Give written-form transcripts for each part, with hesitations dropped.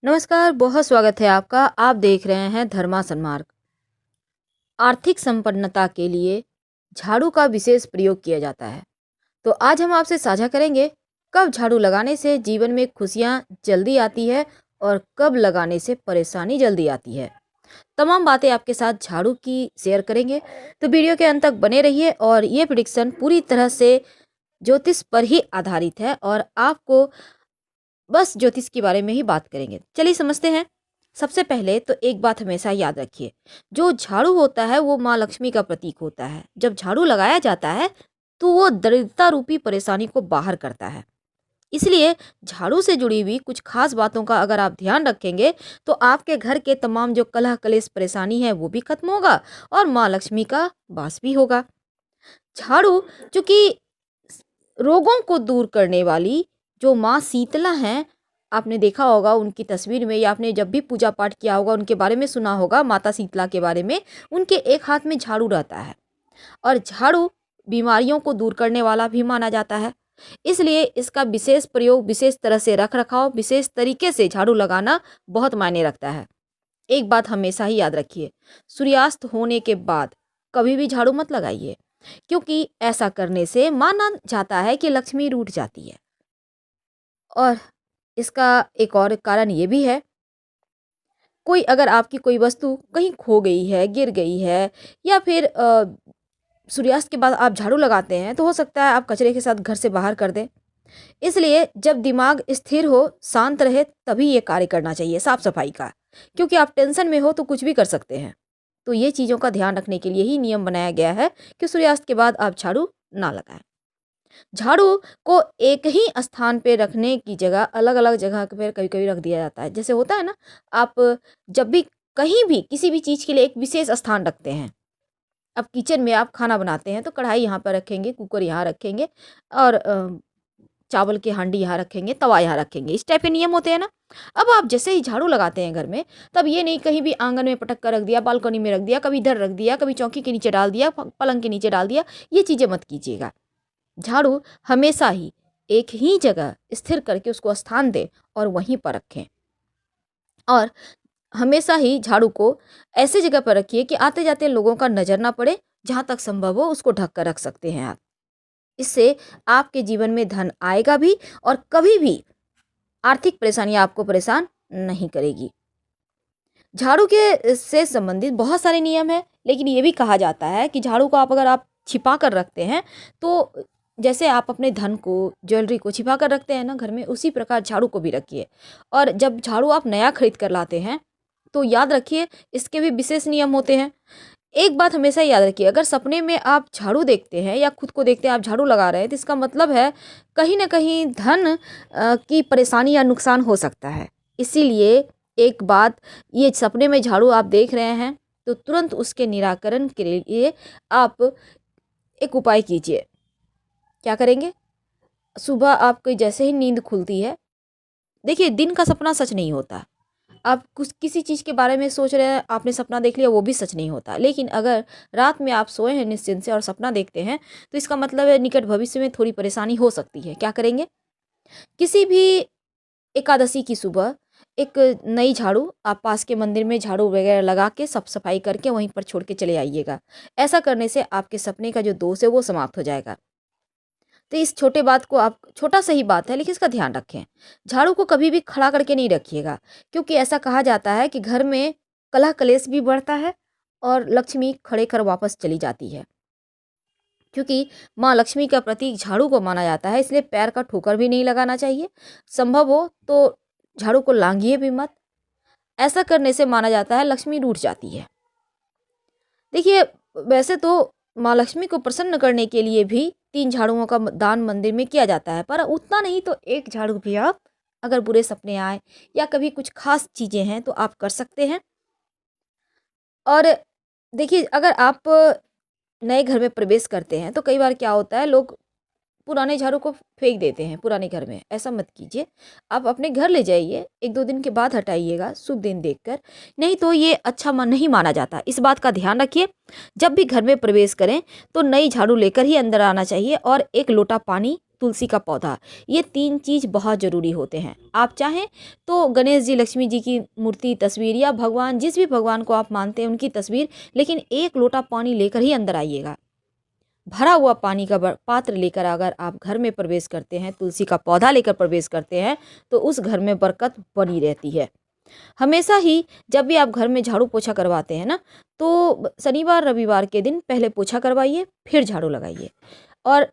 नमस्कार, बहुत स्वागत है आपका। आप देख रहे हैं धर्मा सन्मार्ग। आर्थिक संपन्नता के लिए झाड़ू का विशेष प्रयोग किया जाता है। तो आज हम आपसे साझा करेंगे कब झाड़ू लगाने से जीवन में खुशियां जल्दी आती है और कब लगाने से परेशानी जल्दी आती है। तमाम बातें आपके साथ झाड़ू की शेयर करेंगे, तो वीडियो के अंत तक बने रहिए। और ये प्रिडिक्शन पूरी तरह से ज्योतिष पर ही आधारित है और आपको बस ज्योतिष के बारे में ही बात करेंगे। चलिए समझते हैं। सबसे पहले तो एक बात हमेशा याद रखिए, जो झाड़ू होता है वो माँ लक्ष्मी का प्रतीक होता है। जब झाड़ू लगाया जाता है तो वो दरिद्रता रूपी परेशानी को बाहर करता है। इसलिए झाड़ू से जुड़ी हुई कुछ खास बातों का अगर आप ध्यान रखेंगे तो आपके घर के तमाम जो कलह कलेश परेशानी है वो भी खत्म होगा और माँ लक्ष्मी का वास भी होगा। झाड़ू चूंकि रोगों को दूर करने वाली जो माँ शीतला हैं, आपने देखा होगा उनकी तस्वीर में, या आपने जब भी पूजा पाठ किया होगा उनके बारे में सुना होगा, माता शीतला के बारे में। उनके एक हाथ में झाड़ू रहता है और झाड़ू बीमारियों को दूर करने वाला भी माना जाता है। इसलिए इसका विशेष प्रयोग, विशेष तरह से रख रखाव, विशेष तरीके से झाड़ू लगाना बहुत मायने रखता है। एक बात हमेशा ही याद रखिए, सूर्यास्त होने के बाद कभी भी झाड़ू मत लगाइए, क्योंकि ऐसा करने से माना जाता है कि लक्ष्मी रूठ जाती है। और इसका एक और कारण ये भी है, कोई अगर आपकी कोई वस्तु कहीं खो गई है, गिर गई है, या फिर सूर्यास्त के बाद आप झाड़ू लगाते हैं तो हो सकता है आप कचरे के साथ घर से बाहर कर दें। इसलिए जब दिमाग स्थिर हो, शांत रहे, तभी ये कार्य करना चाहिए साफ सफाई का। क्योंकि आप टेंशन में हो तो कुछ भी कर सकते हैं। तो ये चीज़ों का ध्यान रखने के लिए ही नियम बनाया गया है कि सूर्यास्त के बाद आप झाड़ू ना लगाएं। झाड़ू को एक ही स्थान पे रखने की जगह अलग अलग जगह पे कभी कभी रख दिया जाता है। जैसे होता है ना, आप जब भी कहीं भी किसी भी चीज़ के लिए एक विशेष स्थान रखते हैं। अब किचन में आप खाना बनाते हैं तो कढ़ाई यहाँ पर रखेंगे, कुकर यहाँ रखेंगे, और चावल की हांडी यहाँ रखेंगे, तवा यहाँ रखेंगे। इस टाइप के नियम होते हैं ना। अब आप जैसे ही झाड़ू लगाते हैं घर में, तब ये नहीं कहीं भी आंगन में पटक कर रख दिया, बालकनी में रख दिया, कभी इधर रख दिया, कभी चौकी के नीचे डाल दिया, पलंग के नीचे डाल दिया। ये चीज़ें मत कीजिएगा। झाड़ू हमेशा ही एक ही जगह स्थिर करके उसको स्थान दें और वहीं पर रखें। और हमेशा ही झाड़ू को ऐसे जगह पर रखिए कि आते जाते लोगों का नज़र ना पड़े। जहाँ तक संभव हो उसको ढक कर रख सकते हैं आप। इससे आपके जीवन में धन आएगा भी और कभी भी आर्थिक परेशानियां आपको परेशान नहीं करेगी। झाड़ू के से संबंधित बहुत सारे नियम हैं, लेकिन ये भी कहा जाता है कि झाड़ू को अगर आप छिपा कर रखते हैं तो जैसे आप अपने धन को, ज्वेलरी को छिपा कर रखते हैं ना घर में, उसी प्रकार झाड़ू को भी रखिए। और जब झाड़ू आप नया खरीद कर लाते हैं तो याद रखिए इसके भी विशेष नियम होते हैं। एक बात हमेशा याद रखिए, अगर सपने में आप झाड़ू देखते हैं या खुद को देखते हैं आप झाड़ू लगा रहे हैं, तो इसका मतलब है कहीं ना कहीं धन की परेशानी या नुकसान हो सकता है। इसीलिए एक बात, ये सपने में झाड़ू आप देख रहे हैं तो तुरंत उसके निराकरण के लिए आप एक उपाय कीजिए। क्या करेंगे? सुबह आपको जैसे ही नींद खुलती है, देखिए दिन का सपना सच नहीं होता। आप कुछ किसी चीज़ के बारे में सोच रहे हैं, आपने सपना देख लिया, वो भी सच नहीं होता। लेकिन अगर रात में आप सोए हैं निश्चिंत से और सपना देखते हैं, तो इसका मतलब है निकट भविष्य में थोड़ी परेशानी हो सकती है। क्या करेंगे? किसी भी एकादशी की सुबह एक नई झाड़ू आप पास के मंदिर में झाड़ू वगैरह लगा के साफ सफाई करके वहीं पर छोड़ के चले आइएगा। ऐसा करने से आपके सपने का जो दोष है वो समाप्त हो जाएगा। तो इस छोटे बात को आप, छोटा सा ही बात है लेकिन इसका ध्यान रखें। झाड़ू को कभी भी खड़ा करके नहीं रखिएगा, क्योंकि ऐसा कहा जाता है कि घर में कलह कलेश भी बढ़ता है और लक्ष्मी खड़े कर वापस चली जाती है। क्योंकि माँ लक्ष्मी का प्रतीक झाड़ू को माना जाता है, इसलिए पैर का ठोकर भी नहीं लगाना चाहिए। संभव हो तो झाड़ू को लांघिए भी मत। ऐसा करने से माना जाता है लक्ष्मी रूठ जाती है। देखिए, वैसे तो माँ लक्ष्मी को प्रसन्न करने के लिए भी 3 झाड़ुओं का दान मंदिर में किया जाता है, पर उतना नहीं तो 1 झाड़ू भी आप, अगर बुरे सपने आए या कभी कुछ खास चीज़ें हैं तो आप कर सकते हैं। और देखिए, अगर आप नए घर में प्रवेश करते हैं तो कई बार क्या होता है, लोग पुराने झाड़ू को फेंक देते हैं पुराने घर में। ऐसा मत कीजिए। आप अपने घर ले जाइए, 1-2 दिन के बाद हटाइएगा शुभ दिन देखकर। नहीं तो ये अच्छा नहीं माना जाता। इस बात का ध्यान रखिए। जब भी घर में प्रवेश करें तो नई झाड़ू लेकर ही अंदर आना चाहिए और 1 लोटा पानी तुलसी का पौधा, ये 3 चीज़ बहुत ज़रूरी होते हैं। आप चाहें तो गणेश जी, लक्ष्मी जी की मूर्ति, तस्वीर या भगवान, जिस भी भगवान को आप मानते हैं उनकी तस्वीर, लेकिन 1 लोटा पानी लेकर ही अंदर आइएगा। भरा हुआ पानी का पात्र लेकर अगर आप घर में प्रवेश करते हैं, तुलसी का पौधा लेकर प्रवेश करते हैं, तो उस घर में बरकत बनी रहती है। हमेशा ही जब भी आप घर में झाड़ू पोछा करवाते हैं ना, तो शनिवार रविवार के दिन पहले पोछा करवाइए, फिर झाड़ू लगाइए। और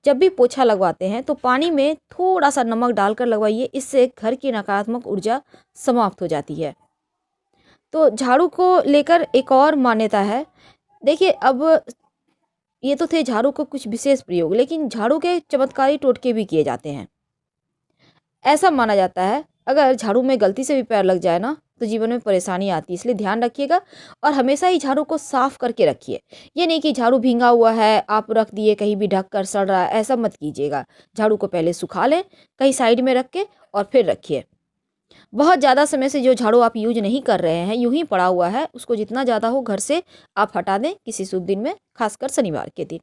जब भी पोछा लगवाते हैं तो पानी में थोड़ा सा नमक डालकर लगवाइए, इससे घर की नकारात्मक ऊर्जा समाप्त हो जाती है। तो झाड़ू को लेकर एक और मान्यता है। देखिए, अब ये तो थे झाड़ू को कुछ विशेष प्रयोग, लेकिन झाड़ू के चमत्कारी टोटके भी किए जाते हैं। ऐसा माना जाता है अगर झाड़ू में गलती से भी पैर लग जाए ना, तो जीवन में परेशानी आती है, इसलिए ध्यान रखिएगा और हमेशा ही झाड़ू को साफ करके रखिए। ये नहीं कि झाड़ू भींगा हुआ है, आप रख दिए कहीं भी ढक कर, सड़ रहा है, ऐसा मत कीजिएगा। झाड़ू को पहले सुखा लें कहीं साइड में रख के और फिर रखिए। बहुत ज़्यादा समय से जो झाड़ू आप यूज नहीं कर रहे हैं, यूं ही पड़ा हुआ है, उसको जितना ज़्यादा हो घर से आप हटा दें किसी शुभ दिन में, खासकर शनिवार के दिन।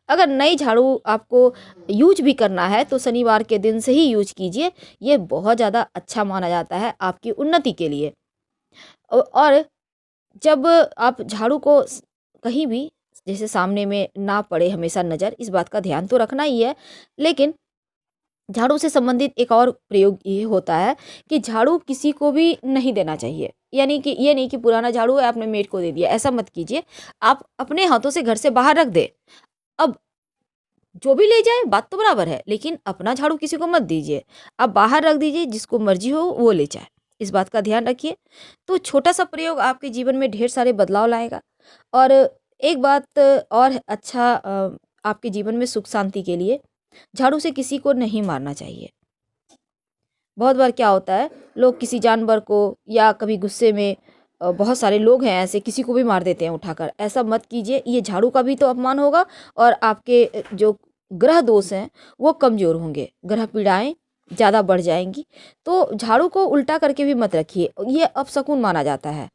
अगर नई झाड़ू आपको यूज भी करना है तो शनिवार के दिन से ही यूज कीजिए, ये बहुत ज़्यादा अच्छा माना जाता है आपकी उन्नति के लिए। और जब आप झाड़ू को कहीं भी जैसे सामने में ना पड़े हमेशा नज़र, इस बात का ध्यान तो रखना ही है। लेकिन झाड़ू से संबंधित एक और प्रयोग ये होता है कि झाड़ू किसी को भी नहीं देना चाहिए। यानी कि ये नहीं कि पुराना झाड़ू है आपने मेड को दे दिया, ऐसा मत कीजिए। आप अपने हाथों से घर से बाहर रख दें। अब जो भी ले जाए बात तो बराबर है, लेकिन अपना झाड़ू किसी को मत दीजिए। आप बाहर रख दीजिए, जिसको मर्जी हो वो ले जाए, इस बात का ध्यान रखिए। तो छोटा सा प्रयोग आपके जीवन में ढेर सारे बदलाव लाएगा। और एक बात और अच्छा, आपके जीवन में सुख शांति के लिए झाड़ू से किसी को नहीं मारना चाहिए। बहुत बार क्या होता है, लोग किसी जानवर को या कभी गुस्से में, बहुत सारे लोग हैं ऐसे, किसी को भी मार देते हैं उठाकर। ऐसा मत कीजिए, ये झाड़ू का भी तो अपमान होगा और आपके जो ग्रह दोष हैं वो कमज़ोर होंगे, ग्रह पीड़ाएं ज़्यादा बढ़ जाएंगी। तो झाड़ू को उल्टा करके भी मत रखिए, ये अपशकुन माना जाता है।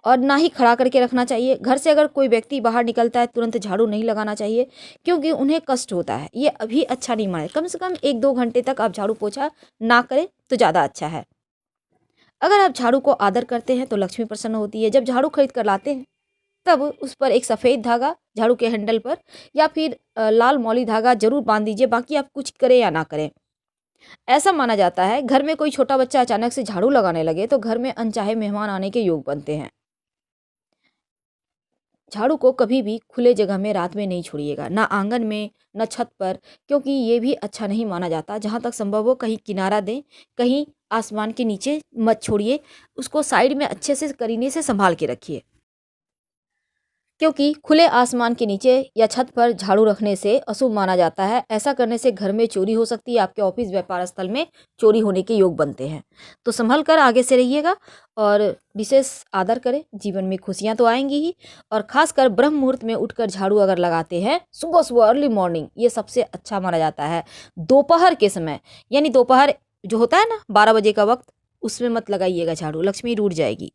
और ना ही खड़ा करके रखना चाहिए। घर से अगर कोई व्यक्ति बाहर निकलता है तुरंत झाड़ू नहीं लगाना चाहिए, क्योंकि उन्हें कष्ट होता है, ये अभी अच्छा नहीं माने। कम से कम 1-2 घंटे तक आप झाड़ू पोछा ना करें तो ज़्यादा अच्छा है। अगर आप झाड़ू को आदर करते हैं तो लक्ष्मी प्रसन्न होती है। जब झाड़ू खरीद कर लाते हैं तब उस पर एक सफ़ेद धागा झाड़ू के हैंडल पर या फिर लाल मौली धागा जरूर बांध दीजिए, बाकी आप कुछ करें या ना करें। ऐसा माना जाता है घर में कोई छोटा बच्चा अचानक से झाड़ू लगाने लगे तो घर में अनचाहे मेहमान आने के योग बनते हैं। झाड़ू को कभी भी खुले जगह में रात में नहीं छोड़िएगा, ना आंगन में, ना छत पर, क्योंकि ये भी अच्छा नहीं माना जाता। जहाँ तक संभव हो कहीं किनारा दें, कहीं आसमान के नीचे मत छोड़िए, उसको साइड में अच्छे से करीने से संभाल के रखिए। क्योंकि खुले आसमान के नीचे या छत पर झाड़ू रखने से अशुभ माना जाता है। ऐसा करने से घर में चोरी हो सकती है, आपके ऑफिस व्यापार स्थल में चोरी होने के योग बनते हैं। तो संभल कर आगे से रहिएगा और विशेष आदर करें, जीवन में खुशियां तो आएंगी ही। और खासकर ब्रह्म मुहूर्त में उठकर झाड़ू अगर लगाते हैं सुबह सुबह अर्ली मॉर्निंग, ये सबसे अच्छा माना जाता है। दोपहर के समय, यानी दोपहर जो होता है ना 12 बजे का वक्त, उसमें मत लगाइएगा झाड़ू, लक्ष्मी रूठ जाएगी।